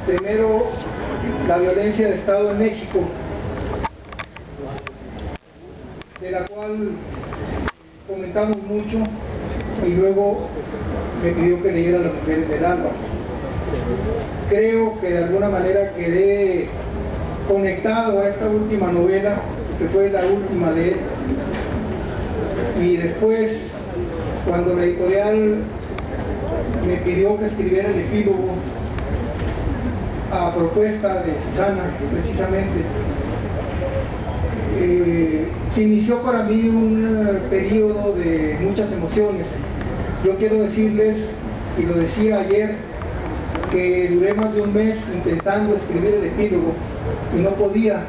Primero, la violencia de Estado en México, de la cual comentamos mucho, y luego me pidió que leyera Las mujeres del alba. Creo que de alguna manera quedé conectado a esta última novela, que fue la última de él, y después, cuando la editorial me pidió que escribiera el epílogo a propuesta de Susana, precisamente, se inició para mí un periodo de muchas emociones. Yo quiero decirles, y lo decía ayer, que duré más de un mes intentando escribir el epílogo y no podía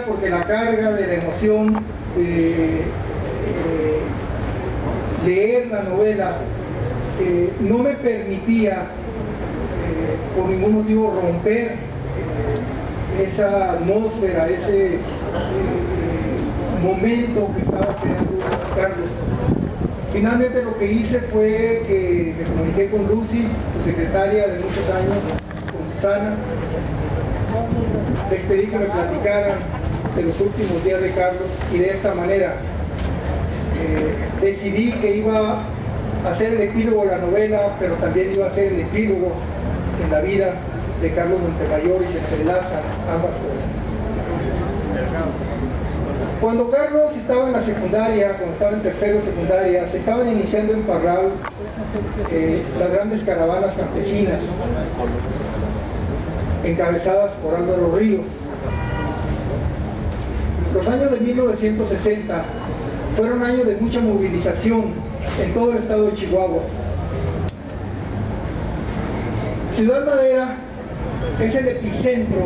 porque la carga de la emoción de leer la novela no me permitía por ningún motivo romper esa atmósfera, ese momento que estaba creando Carlos. Finalmente lo que hice fue que me comuniqué con Lucy, su secretaria de muchos años, con Susana. Les pedí que me platicaran de los últimos días de Carlos y de esta manera decidí que iba a hacer el epílogo de la novela, pero también iba a hacer el epílogo en la vida de Carlos Montemayor, y se entrelazan ambas cosas. Cuando Carlos estaba en la secundaria, cuando estaba en tercero de secundaria, se estaban iniciando en Parral las grandes caravanas campesinas, encabezadas por Álvaro Ríos. Los años de 1960 fueron años de mucha movilización en todo el estado de Chihuahua. Ciudad Madera es el epicentro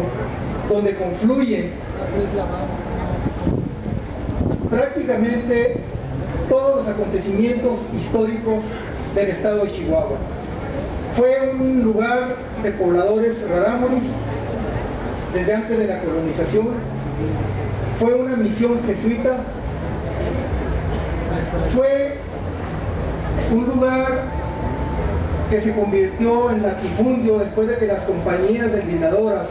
donde confluyen prácticamente todos los acontecimientos históricos del estado de Chihuahua. Fue un lugar de pobladores rarámuris desde antes de la colonización. Fue una misión jesuita. Fue un lugar que se convirtió en latifundio después de que las compañías deslindadoras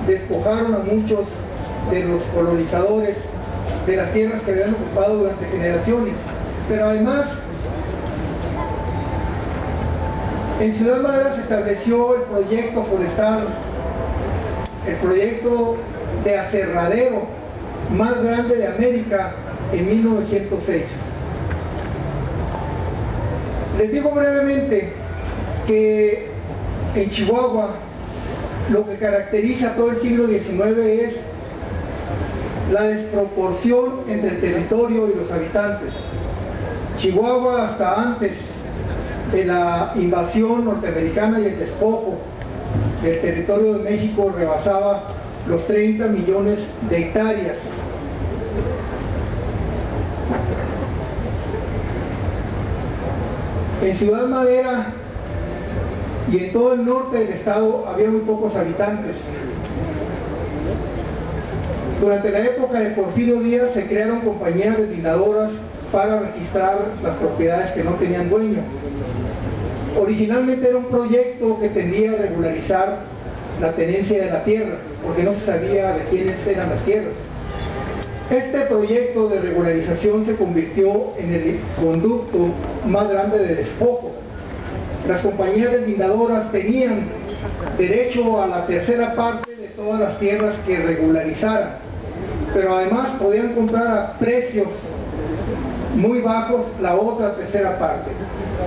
despojaron a muchos de los colonizadores de las tierras que habían ocupado durante generaciones. Pero además, en Ciudad Madera se estableció el proyecto forestal, el proyecto de aserradero más grande de América en 1906. Les digo brevemente que en Chihuahua lo que caracteriza todo el siglo XIX es la desproporción entre el territorio y los habitantes. Chihuahua, hasta antes de la invasión norteamericana y el despojo del territorio de México, rebasaba los 30 millones de hectáreas. En Ciudad Madera y en todo el norte del estado había muy pocos habitantes. Durante la época de Porfirio Díaz se crearon compañías deslindadoras para registrar las propiedades que no tenían dueño. Originalmente era un proyecto que tendía a regularizar la tenencia de la tierra, porque no se sabía de quiénes eran las tierras. Este proyecto de regularización se convirtió en el conducto más grande de despojo. Las compañías deslindadoras tenían derecho a la tercera parte de todas las tierras que regularizaran, pero además podían comprar a precios muy bajos la otra tercera parte.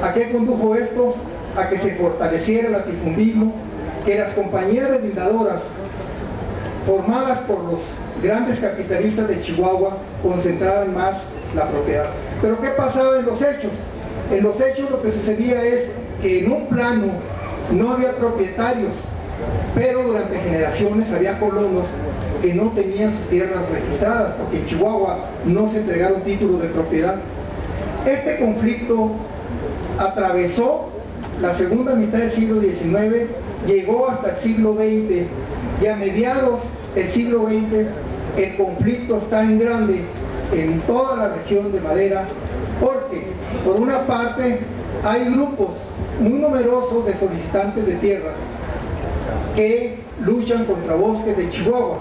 ¿A qué condujo esto? A que se fortaleciera el latifundismo, que las compañías deslindadoras formadas por los grandes capitalistas de Chihuahua concentraran más la propiedad. Pero ¿qué pasaba en los hechos? En los hechos lo que sucedía es que en un plano no había propietarios, pero durante generaciones había colonos que no tenían sus tierras registradas, porque en Chihuahua no se entregaron títulos de propiedad. Este conflicto atravesó la segunda mitad del siglo XIX, llegó hasta el siglo XX, y a mediados del siglo XX el conflicto está en grande en toda la región de Madera, porque por una parte hay grupos muy numerosos de solicitantes de tierras que luchan contra bosques de Chihuahua.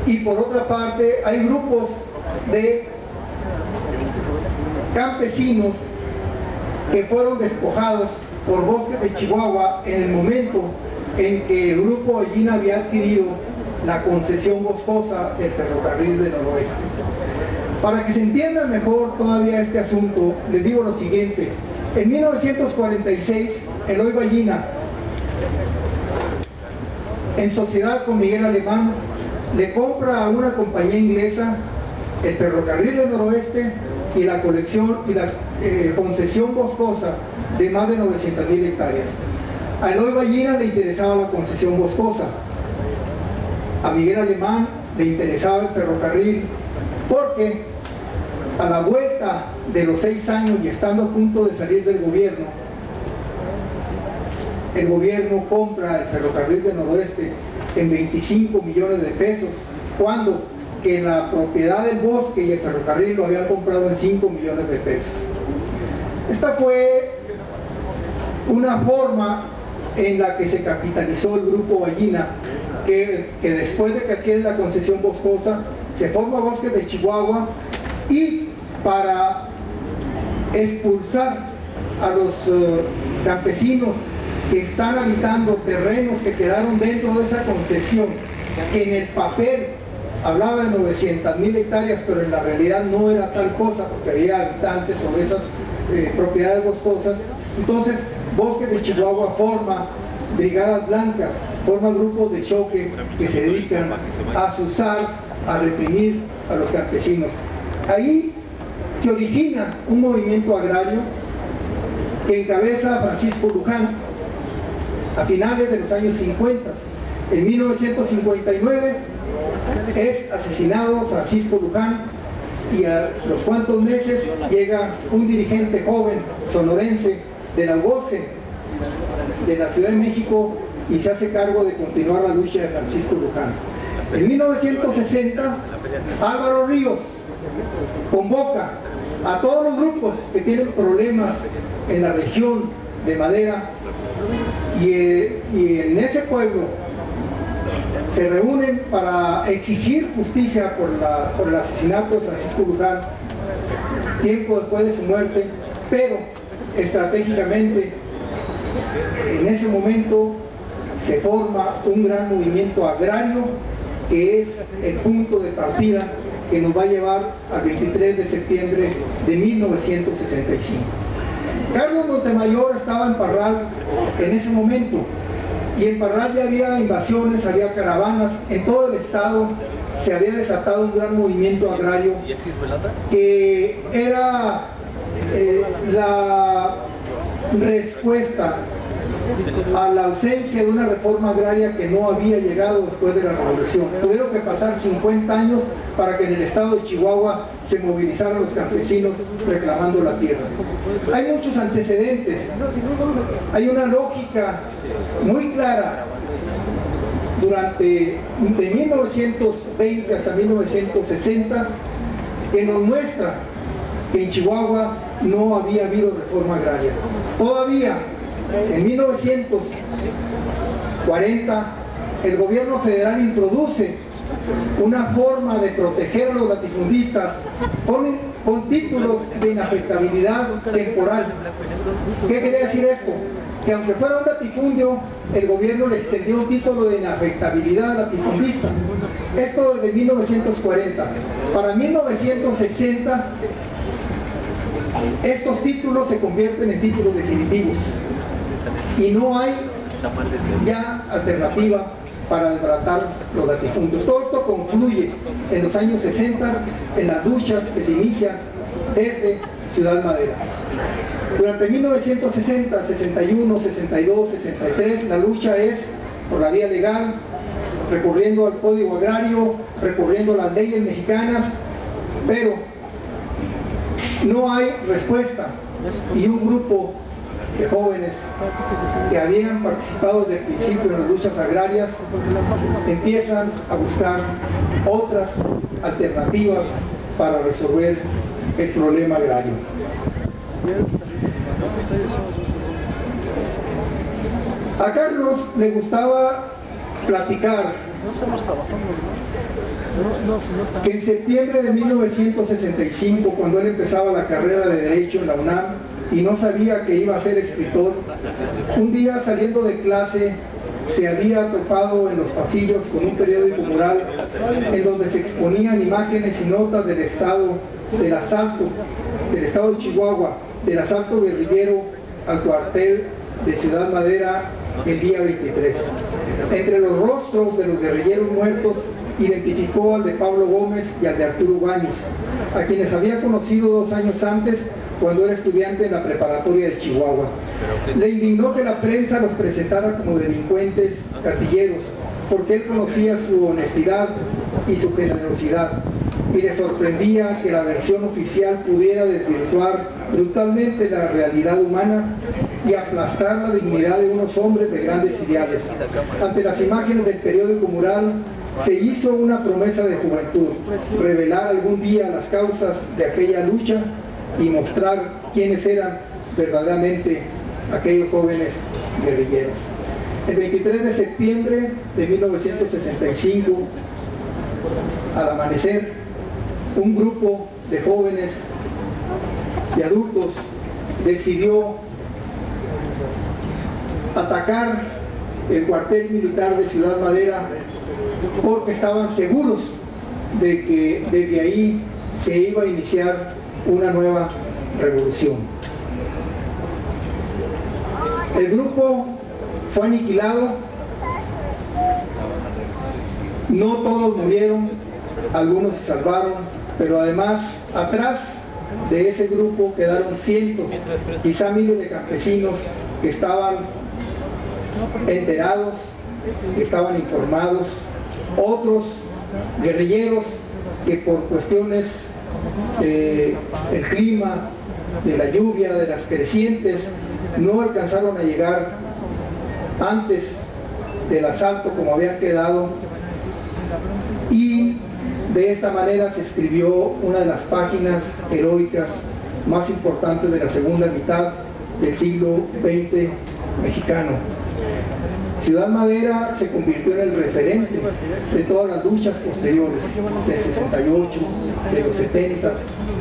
Y por otra parte hay grupos de campesinos que fueron despojados por bosques de Chihuahua en el momento en que el Grupo Ballina había adquirido la concesión boscosa del ferrocarril del noroeste. Para que se entienda mejor todavía este asunto, les digo lo siguiente. En 1946, Eloy Ballina, en sociedad con Miguel Alemán, le compra a una compañía inglesa el ferrocarril del noroeste y la concesión boscosa de más de 900.000 hectáreas. A Eloy Ballina le interesaba la concesión boscosa, a Miguel Alemán le interesaba el ferrocarril, porque a la vuelta de los 6 años y estando a punto de salir del gobierno, el gobierno compra el ferrocarril del noroeste en 25 millones de pesos, cuando que la propiedad del bosque y el ferrocarril lo habían comprado en 5 millones de pesos. Esta fue una forma en la que se capitalizó el Grupo Ballina, que después de que adquiere la concesión boscosa, se forma Bosques de Chihuahua, y para expulsar a los campesinos que están habitando terrenos que quedaron dentro de esa concesión, que en el papel hablaba de 900.000 hectáreas, pero en la realidad no era tal cosa, porque había habitantes sobre esas propiedades boscosas. Entonces, Bosques de Chihuahua forma brigadas blancas, forma grupos de choque que se dedican a azuzar, a reprimir a los campesinos. Ahí se origina un movimiento agrario que encabeza Francisco Luján a finales de los años 50. En 1959 es asesinado Francisco Luján, y a los cuantos meses llega un dirigente joven sonorense de la UOCE de la Ciudad de México y se hace cargo de continuar la lucha de Francisco Luján. En 1960 Álvaro Ríos convoca a todos los grupos que tienen problemas en la región de Madera, y en ese pueblo se reúnen para exigir justicia por el asesinato de Francisco Luján, tiempo después de su muerte, pero estratégicamente en ese momento se forma un gran movimiento agrario que es el punto de partida que nos va a llevar al 23 de septiembre de 1965. Carlos Montemayor estaba en Parral en ese momento, y en Parral ya había invasiones, había caravanas, en todo el estado se había desatado un gran movimiento agrario que era la respuesta a la ausencia de una reforma agraria que no había llegado después de la revolución. Tuvieron que pasar 50 años para que en el estado de Chihuahua se movilizaran los campesinos reclamando la tierra. Hay muchos antecedentes, hay una lógica muy clara durante de 1920 hasta 1960 que nos muestra que en Chihuahua no había habido reforma agraria. Todavía en 1940 el gobierno federal introduce una forma de proteger a los latifundistas con títulos de inafectabilidad temporal. ¿Qué quiere decir esto? Que aunque fuera un latifundio, el gobierno le extendió un título de inafectabilidad al latifundista. Esto desde 1940. Para 1960 estos títulos se convierten en títulos definitivos y no hay ya alternativa para desbaratar los latifundios. Todo esto confluye en los años 60 en las luchas que se inician desde Ciudad Madera. Durante 1960, 61, 62, 63, la lucha es por la vía legal, recurriendo al Código Agrario, recurriendo a las leyes mexicanas, pero no hay respuesta, y un grupo de jóvenes que habían participado desde el principio en las luchas agrarias empiezan a buscar otras alternativas para resolver el problema agrario. A Carlos le gustaba platicar que en septiembre de 1965, cuando él empezaba la carrera de Derecho en la UNAM y no sabía que iba a ser escritor, un día saliendo de clase se había topado en los pasillos con un periódico mural en donde se exponían imágenes y notas del estado del asalto, del estado de Chihuahua, del asalto guerrillero al cuartel de Ciudad Madera el día 23. Entre los rostros de los guerrilleros muertos identificó al de Pablo Gómez y al de Arturo Báñez, a quienes había conocido 2 años antes cuando era estudiante en la preparatoria de Chihuahua. Le indignó que la prensa los presentara como delincuentes gatilleros, porque él conocía su honestidad y su generosidad, y le sorprendía que la versión oficial pudiera desvirtuar brutalmente la realidad humana y aplastar la dignidad de unos hombres de grandes ideales. Ante las imágenes del periódico mural, se hizo una promesa de juventud: revelar algún día las causas de aquella lucha y mostrar quiénes eran verdaderamente aquellos jóvenes guerrilleros. El 23 de septiembre de 1965, al amanecer, un grupo de jóvenes y adultos decidió atacar el cuartel militar de Ciudad Madera porque estaban seguros de que desde ahí se iba a iniciar una nueva revolución. El grupo fue aniquilado, no todos murieron, algunos se salvaron, pero además atrás de ese grupo quedaron cientos, quizá miles de campesinos que estaban enterados, que estaban informados, otros guerrilleros que por cuestiones del clima, de la lluvia, de las crecientes, no alcanzaron a llegar antes del asalto como habían quedado, y de esta manera se escribió una de las páginas heroicas más importantes de la segunda mitad del siglo XX mexicano. Ciudad Madera se convirtió en el referente de todas las luchas posteriores, del 68, de los 70,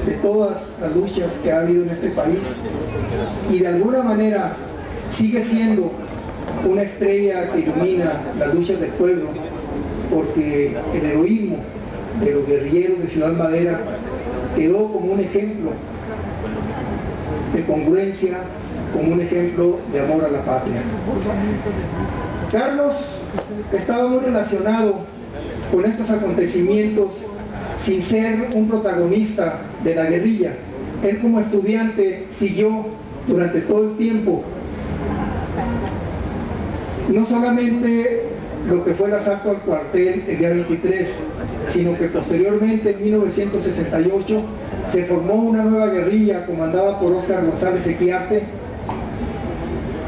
de todas las luchas que ha habido en este país, y de alguna manera sigue siendo una estrella que ilumina las luchas del pueblo, porque el heroísmo de los guerrilleros de Ciudad Madera quedó como un ejemplo de congruencia, como un ejemplo de amor a la patria. Carlos estaba muy relacionado con estos acontecimientos sin ser un protagonista de la guerrilla. Él como estudiante siguió durante todo el tiempo no solamente lo que fue el asalto al cuartel el día 23, sino que posteriormente en 1968 se formó una nueva guerrilla comandada por Óscar González Equiarte,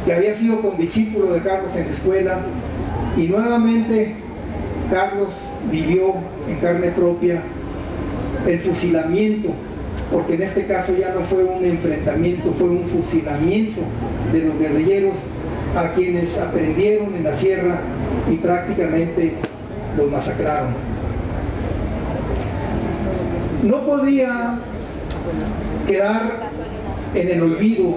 que había sido condiscípulo de Carlos en la escuela, y nuevamente Carlos vivió en carne propia el fusilamiento, porque en este caso ya no fue un enfrentamiento, fue un fusilamiento de los guerrilleros a quienes aprendieron en la sierra y prácticamente los masacraron. No podía quedar en el olvido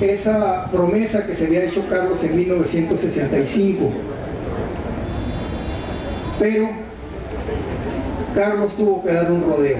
esa promesa que se había hecho Carlos en 1965, pero Carlos tuvo que dar un rodeo.